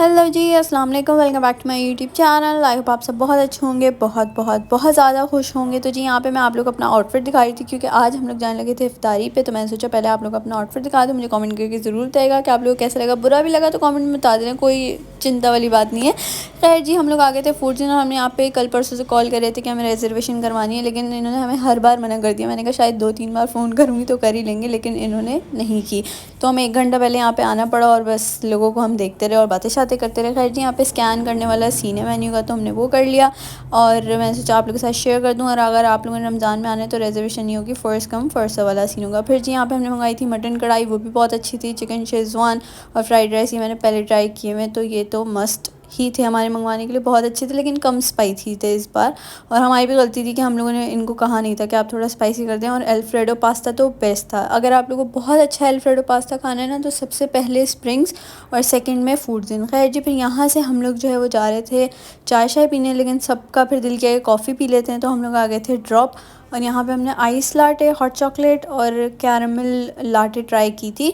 Hello जी, अस्सलाम वालेकुम। Welcome back to my YouTube channel. I hope आप सब बहुत अच्छे होंगे, बहुत बहुत बहुत ज़्यादा खुश होंगे। तो जी यहाँ पे मैं आप लोग अपना आउटफिट दिखा रही थी क्योंकि आज हम लोग जाने लगे थे इफ्तारी पे। तो मैंने सोचा पहले आप लोग अपना आउटफिट दिखा दो, मुझे कमेंट करके ज़रूर बताएगा कि आप लोग कैसा लगा। बुरा भी लगा तो कमेंट में बता देना, कोई चिंता वाली बात नहीं है। खैर जी, हम लोग आ गए थे फूड जिनर। हमने यहाँ पे कल परसों से कॉल कर रहे थे कि हमें रिजर्वेशन करवानी है, लेकिन इन्होंने हमें हर बार मना कर दिया। मैंने कहा शायद 2-3 बार फ़ोन करूँगी तो कर ही लेंगे, लेकिन इन्होंने नहीं की। तो हमें 1 घंटा पहले यहाँ पे आना पड़ा और बस लोगों को हम देखते रहे और बातें शातें करते रहे। खैर जी, यहाँ पे स्कैन करने वाला सीन है मेन्यू का, तो हमने वो कर लिया और मैंने सोचा आप लोगों के साथ शेयर कर दूँ। और अगर आप लोगों ने रमज़ान में आना है तो रिजर्वेशन नहीं होगी, फ़र्स्ट कम फ़र्स्ट सर्व वाला सीन होगा। फिर जी यहाँ पे हमने मंगाई थी मटन कढ़ाई, वो भी बहुत अच्छी थी। चिकन शेज़वान और फ्राइड राइस ये मैंने पहले ट्राई किए हुए, तो ये तो मस्ट ही थे हमारे मंगवाने के लिए, बहुत अच्छे थे लेकिन कम स्पाइसी थे इस बार। और हमारी भी गलती थी कि हम लोगों ने इनको कहा नहीं था कि आप थोड़ा स्पाइसी कर दें। और अल्फ्रेडो पास्ता तो बेस्ट था। अगर आप लोगों को बहुत अच्छा अल्फ्रेडो पास्ता खाना है ना, तो सबसे पहले स्प्रिंग्स और सेकंड में फूड्स इन। खैर जी, फिर यहाँ से हम लोग जो है वो जा रहे थे चाय शाय पीने, लेकिन सबका फिर दिल किया कि कॉफ़ी पी लेते हैं, तो हम लोग आ गए थे ड्रॉप। और यहाँ पे हमने आइस लाटे, हॉट चॉकलेट और कैरमल लाटे ट्राई की थी।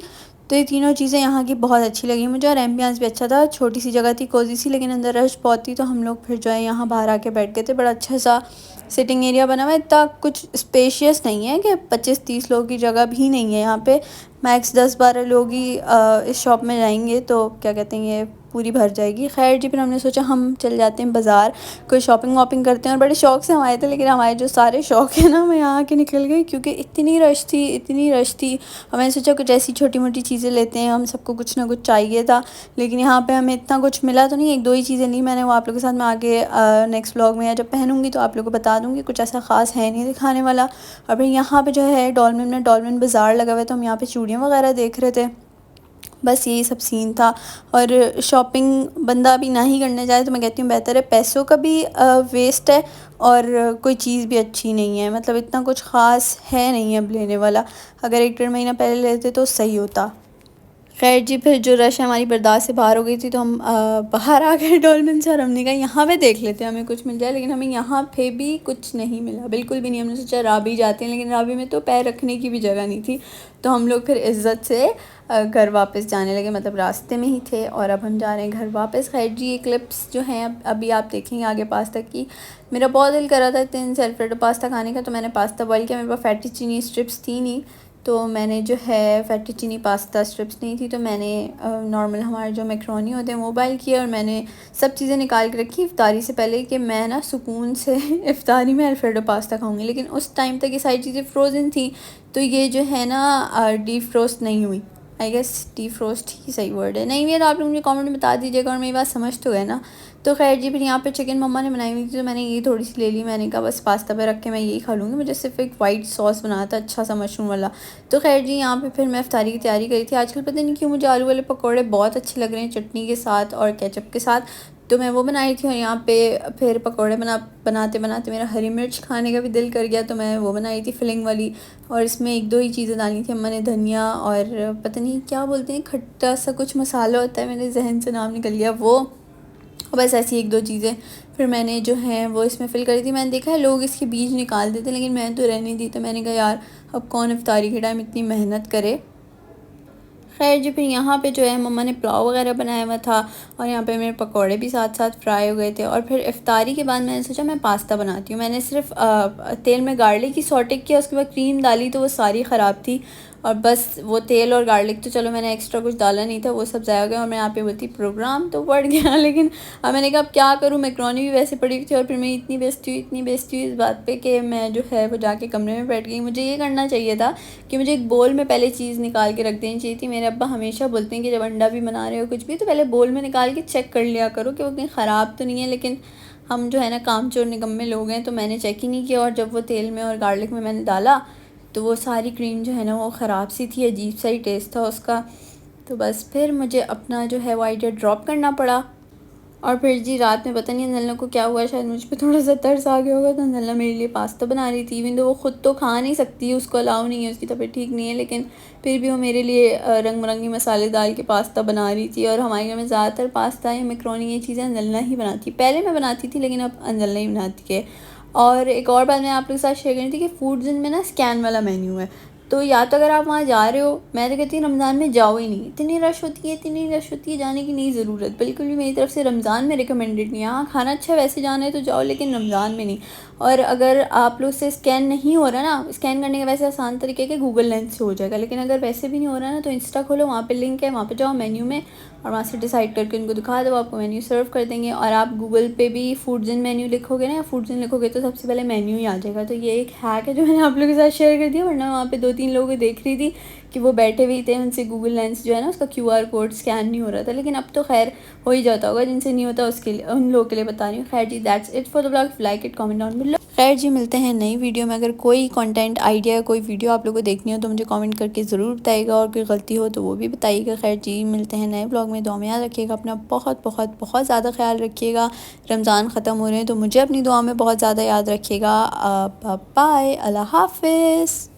तो ये तीनों चीज़ें यहाँ की बहुत अच्छी लगी मुझे। और एम्बियंस भी अच्छा था, छोटी सी जगह थी, कोजी सी, लेकिन अंदर रश बहुत थी। तो हम लोग फिर जो है यहाँ बाहर आके बैठ गए थे। बड़ा अच्छा सा सिटिंग एरिया बना हुआ है, इतना कुछ स्पेशियस नहीं है कि 25-30 लोगों की जगह भी नहीं है यहाँ पे। मैक्स 10-12 लोग ही इस शॉप में जाएंगे, तो क्या कहते हैं ये पूरी भर जाएगी। खैर जी, फिर हमने सोचा हम चल जाते हैं बाज़ार, कोई शॉपिंग वॉपिंग करते हैं। और बड़े शौक से हम आए थे, लेकिन हमारे जो सारे शौक है ना, मैं यहाँ के निकल गई क्योंकि इतनी रश थी, इतनी रश थी। और मैंने सोचा कुछ ऐसी छोटी मोटी चीज़ें लेते हैं, हम सबको कुछ ना कुछ चाहिए था। लेकिन यहाँ पे हमें इतना कुछ मिला तो नहीं, 1-2 ही चीज़ें ली मैंने, वो आप लोगों के साथ मैं आगे नेक्स्ट व्लॉग में या जब पहनूंगी तो आप लोगों को बता दूंगी। कुछ ऐसा ख़ास है नहीं दिखाने वाला। और फिर यहाँ पे जो है डॉल्मेन में डॉल्मेन बाज़ार लगा हुआ है, तो हम यहाँ पे चूड़ियाँ वगैरह देख रहे थे। बस यही सब सीन था। और शॉपिंग बंदा अभी ना ही करने जाए तो मैं कहती हूँ बेहतर है, पैसों का भी वेस्ट है और कोई चीज़ भी अच्छी नहीं है। मतलब इतना कुछ ख़ास है नहीं अब लेने वाला, अगर 1-1.5 महीना पहले लेते तो सही होता। खैर जी, फिर जो रश है हमारी बर्दाश्त से बाहर हो गई थी, तो हम बाहर आ गए डॉल्मेन से। और हमने कहा यहाँ पे देख लेते हैं हमें कुछ मिल जाए, लेकिन हमें यहाँ पे भी कुछ नहीं मिला, बिल्कुल भी नहीं। हमने सोचा राबी जाते हैं, लेकिन राबी में तो पैर रखने की भी जगह नहीं थी। तो हम लोग फिर इज़्ज़त से घर वापस जाने लगे, मतलब रास्ते में ही थे और अब हम जा रहे हैं घर वापस। खैर जी, ये क्लिप्स जो हैं अभी आप देखेंगे आगे पास्ता की। मेरा बहुत दिल कर रहा था 3 से अल्फ्रेडो पास्ता खाने का, तो मैंने पास्ता बॉयल किया। मेरे पास फैटीचीनी स्ट्रिप्स थी नहीं, तो मैंने जो है फैटीचीनी पास्ता स्ट्रिप्स नहीं थी, तो मैंने नॉर्मल हमारे जो मैक्रोनी होते हैं वो बॉयल किया। और मैंने सब चीज़ें निकाल के रखी इफ्तारी से पहले कि मैं ना सुकून से इफ्तारी में अल्फ्रेडो पास्ता खाऊंगी। लेकिन उस टाइम तक ये सारी चीज़ें फ्रोज़न थी, तो ये जो है ना डीप फ्रोस्ट नहीं हुई। आई गेस डीप फ्रोस्ट ही सही वर्ड है, नहीं है तो आप लोग मुझे कमेंट में बता दीजिएगा। और मेरी बात समझ तो गए ना। तो खैर जी, फिर यहाँ पे चिकन मम्मा ने बनाई हुई थी, तो मैंने ये थोड़ी सी ले ली। मैंने कहा बस पास्ता पे रख के मैं यही खा लूँगी, मुझे सिर्फ एक वाइट सॉस बनाना था अच्छा सा मशरूम वाला। तो खैर जी, यहाँ पे फिर मैं इफ्तारी की तैयारी करी थी। आजकल पता नहीं क्यों मुझे आलू वाले पकौड़े बहुत अच्छे लग रहे हैं चटनी के साथ और केचप के साथ, तो मैं वो बनाई थी। और यहाँ पे फिर पकौड़े बनाते बनाते मेरा हरी मिर्च खाने का भी दिल कर गया, तो मैं वो बनाई थी फिलिंग वाली। और इसमें 1-2 ही चीज़ें डाली थी अम्मा ने, धनिया और पता नहीं क्या बोलते हैं, खट्टा सा कुछ मसाला होता है, मेरे जहन से नाम निकल गया वो। और बस ऐसी 1-2 चीज़ें फिर मैंने जो है वो इसमें फ़िल करी थी। मैंने देखा है लोग इसके बीज निकाल देते, लेकिन मैंने तो रहने दी। तो मैंने कहा यार, अब कौन इफ्तारी के टाइम इतनी मेहनत करे। खैर जी, फिर यहाँ पे जो है मम्मा ने पुलाव वगैरह बनाया हुआ था और यहाँ पे मेरे पकोड़े भी साथ साथ फ्राई हो गए थे। और फिर इफ्तारी के बाद मैंने सोचा मैं पास्ता बनाती हूँ। मैंने सिर्फ तेल में गार्लिक की सॉटेक किया, उसके बाद क्रीम डाली तो वो सारी ख़राब थी। और बस वो तेल और गार्लिक तो चलो मैंने एक्स्ट्रा कुछ डाला नहीं था, वो सब ज़ाया हो गया। और मैं यहाँ पे बोलती प्रोग्राम तो बढ़ गया लेकिन अब मैंने कहा अब क्या करूँ, मैक्रोनी भी वैसे पड़ी हुई थी। और फिर मैं इतनी बेइज्जती हुई इस बात पे कि मैं जो है वो जाके कमरे में बैठ गई। मुझे ये करना चाहिए था कि मुझे एक बोल में पहले चीज़ निकाल के रख देनी चाहिए थी। मेरे अब्बा हमेशा बोलते हैं कि जब अंडा भी बना रहे हो कुछ भी, तो पहले बोल में निकाल के चेक कर लिया करो कि वो कहीं ख़राब तो नहीं है। लेकिन हम जो है ना कामचोर निकम्मे लोग हैं, तो मैंने चेक ही नहीं किया। और जब वो तेल में और गार्लिक में मैंने डाला, तो वो सारी क्रीम जो है ना वो ख़राब सी थी, अजीब सा ही टेस्ट था उसका। तो बस फिर मुझे अपना जो है वो आइडिया ड्रॉप करना पड़ा। और फिर जी रात में पता नहीं अंजलना को क्या हुआ, शायद मुझ पे थोड़ा सा तरस आ गया होगा, तो अंजलना मेरे लिए पास्ता बना रही थी। इवन तो वो ख़ुद तो खा नहीं सकती, उसको अलाउ नहीं है, उसकी तबीयत ठीक नहीं है, लेकिन फिर भी वो मेरे लिए रंग बिरंगी मसाले डाल के पास्ता बना रही थी। और हमारे घर में ज़्यादातर पास्ता या मैक्रोनी ये चीज़ें अंजलना ही बनाती, पहले मैं बनाती थी लेकिन अब अंजलना ही बनाती है। और एक और बात मैं आप लोग के साथ शेयर करनी थी कि फूड्स में ना स्कैन वाला मेन्यू है, तो या तो अगर आप वहाँ जा रहे हो, मैं तो कहती हूँ रमज़ान में जाओ ही नहीं, इतनी रश होती है, इतनी रश होती है, जाने की नहीं ज़रूरत बिल्कुल भी। मेरी तरफ से रमज़ान में रिकमेंडेड नहीं है। हाँ, खाना अच्छा है, वैसे जाना है तो जाओ, लेकिन रमज़ान में नहीं। और अगर आप लोग से स्कैन नहीं हो रहा ना, स्कैन करने का वैसे आसान तरीके के गूगल लेंस से हो जाएगा, लेकिन अगर वैसे भी नहीं हो रहा ना तो इंस्टा खोलो, वहाँ पे लिंक है, वहाँ पे जाओ मेन्यू में और वहाँ से डिसाइड करके उनको दिखा दो, आपको मेन्यू सर्व कर देंगे। और आप गूगल पे भी फूड्स इन मेन्यू लिखोगे ना, या फूड्स इन लिखोगे तो सबसे पहले मेन्यू ही आ जाएगा। तो ये एक हैक है जो मैंने आप लोगों के साथ शेयर कर दिया, वरना वहाँ पे 2-3 लोगों को देख रही थी कि वो बैठे हुए थे, उनसे गूगल लेंस जो है ना उसका QR कोड स्कैन नहीं हो रहा था। लेकिन अब तो खैर हो ही जाता होगा, जिनसे नहीं होता उसके लिए, उन लोगों के लिए बता रही हूँ। खैर जी, that's it for the blog. Like it, comment down below. खैर जी, मिलते हैं नई वीडियो में। अगर कोई कंटेंट आइडिया या कोई वीडियो आप लोगों को देखनी हो तो मुझे कमेंट करके ज़रूर बताइएगा, और कोई गलती हो तो वो भी बताइएगा। खैर जी, मिलते हैं नए ब्लॉग में। दुआ में याद रखिएगा अपना बहुत बहुत बहुत ज़्यादा ख्याल रखिएगा। रमज़ान ख़त्म हो रहे हैं तो मुझे अपनी दुआ में बहुत ज़्यादा याद रखिएगा। बाय, अल्लाह हाफिज़।